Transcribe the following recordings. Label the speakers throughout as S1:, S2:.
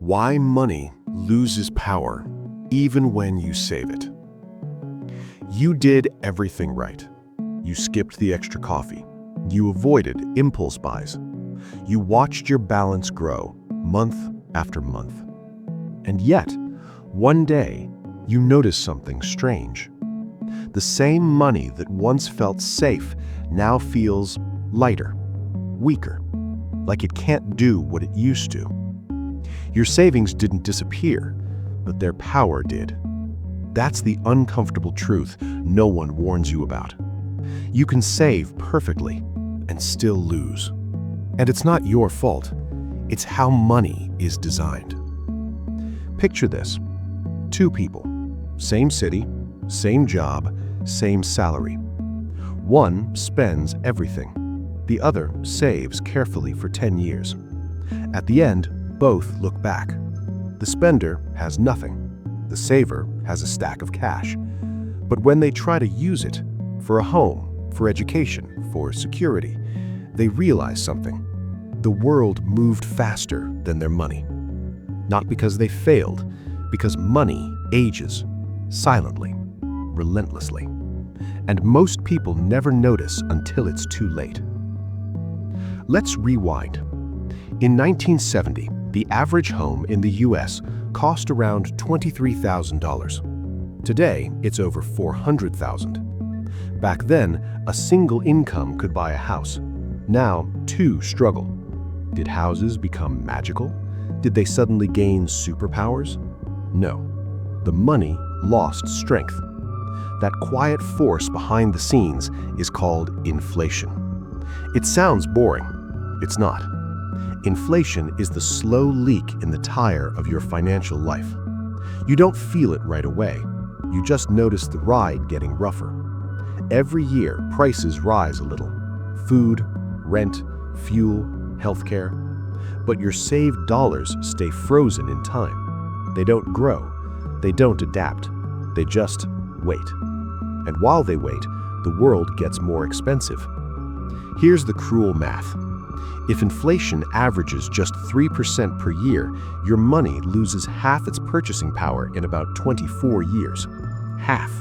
S1: Why money loses power even when you save it. You did everything right. You skipped the extra coffee. You avoided impulse buys. You watched your balance grow month after month. And yet, one day, you noticed something strange. The same money that once felt safe now feels lighter, weaker, like it can't do what it used to. Your savings didn't disappear, but their power did. That's the uncomfortable truth no one warns you about. You can save perfectly and still lose. And it's not your fault. It's how money is designed. Picture this. Two people, same city, same job, same salary. One spends everything. The other saves carefully for 10 years. At the end, both look back. The spender has nothing. The saver has a stack of cash. But when they try to use it for a home, for education, for security, they realize something. The world moved faster than their money. Not because they failed, because money ages silently, relentlessly. And most people never notice until it's too late. Let's rewind. In 1970, the average home in the US cost around $23,000. Today, it's over $400,000. Back then, a single income could buy a house. Now, two struggle. Did houses become magical? Did they suddenly gain superpowers? No. The money lost strength. That quiet force behind the scenes is called inflation. It sounds boring. It's not. Inflation is the slow leak in the tire of your financial life. You don't feel it right away. You just notice the ride getting rougher. Every year, prices rise a little. Food, rent, fuel, healthcare. But your saved dollars stay frozen in time. They don't grow. They don't adapt. They just wait. And while they wait, the world gets more expensive. Here's the cruel math. If inflation averages just 3% per year, your money loses half its purchasing power in about 24 years. Half.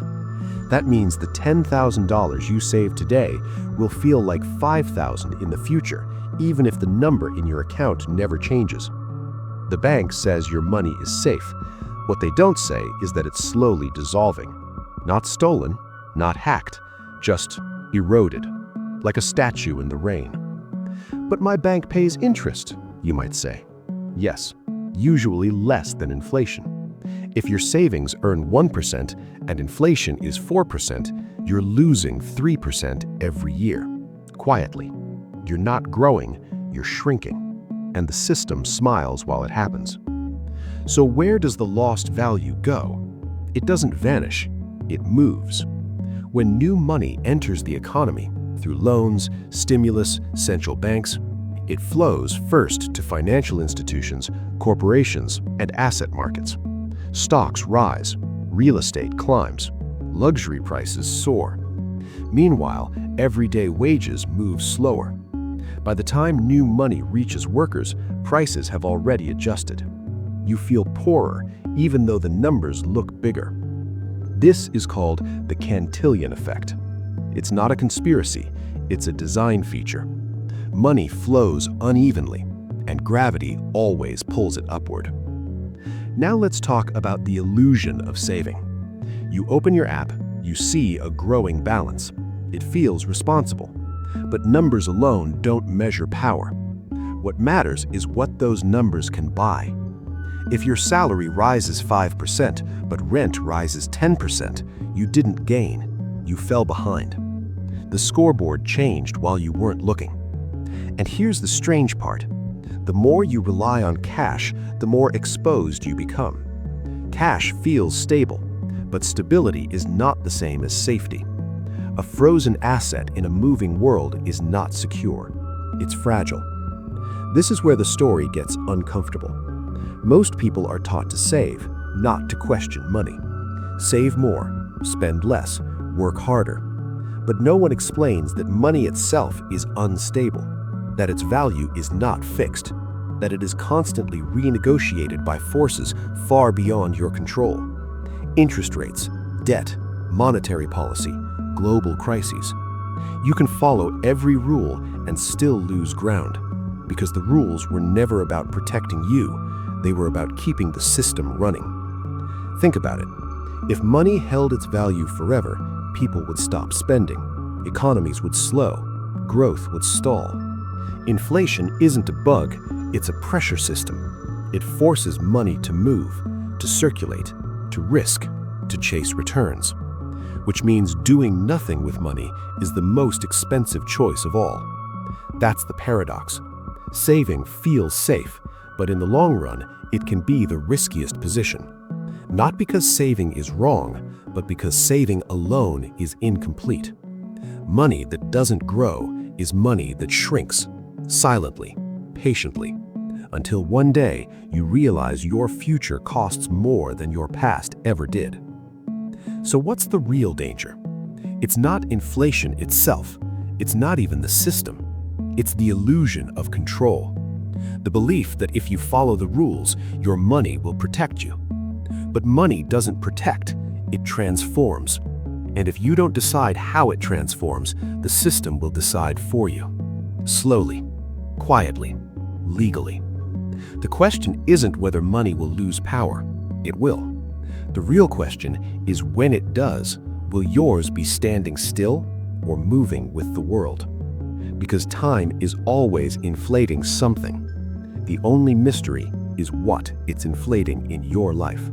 S1: That means the $10,000 you save today will feel like $5,000 in the future, even if the number in your account never changes. The bank says your money is safe. What they don't say is that it's slowly dissolving. Not stolen, not hacked, just eroded, like a statue in the rain. But my bank pays interest, you might say. Yes, usually less than inflation. If your savings earn 1% and inflation is 4%, you're losing 3% every year. Quietly. You're not growing, you're shrinking. And the system smiles while it happens. So where does the lost value go? It doesn't vanish, it moves. When new money enters the economy, through loans, stimulus, central banks, it flows first to financial institutions, corporations, and asset markets. Stocks rise, real estate climbs, luxury prices soar. Meanwhile, everyday wages move slower. By the time new money reaches workers, prices have already adjusted. You feel poorer, even though the numbers look bigger. This is called the Cantillon Effect. It's not a conspiracy, it's a design feature. Money flows unevenly, and gravity always pulls it upward. Now let's talk about the illusion of saving. You open your app, you see a growing balance. It feels responsible. But numbers alone don't measure power. What matters is what those numbers can buy. If your salary rises 5%, but rent rises 10%, you didn't gain. You fell behind. The scoreboard changed while you weren't looking. And here's the strange part. The more you rely on cash, the more exposed you become. Cash feels stable, but stability is not the same as safety. A frozen asset in a moving world is not secure. It's fragile. This is where the story gets uncomfortable. Most people are taught to save, not to question money. Save more, spend less, work harder. But no one explains that money itself is unstable, that its value is not fixed. that it is constantly renegotiated by forces far beyond your control. Interest rates, debt, monetary policy, global crises. You can follow every rule and still lose ground, because the rules were never about protecting you, they were about keeping the system running. Think about it. If money held its value forever, people would stop spending, economies would slow, growth would stall. Inflation isn't a bug, it's a pressure system. It forces money to move, to circulate, to risk, to chase returns. Which means doing nothing with money is the most expensive choice of all. That's the paradox. Saving feels safe, but in the long run, it can be the riskiest position. Not because saving is wrong, but because saving alone is incomplete. Money that doesn't grow is money that shrinks, silently, patiently, until one day you realize your future costs more than your past ever did. So what's the real danger? It's not inflation itself. It's not even the system. It's the illusion of control. The belief that if you follow the rules, your money will protect you. But money doesn't protect, it transforms. And if you don't decide how it transforms, the system will decide for you. Slowly, quietly, legally. The question isn't whether money will lose power. It will. The real question is when it does, will yours be standing still or moving with the world? Because time is always inflating something. The only mystery is what it's inflating in your life.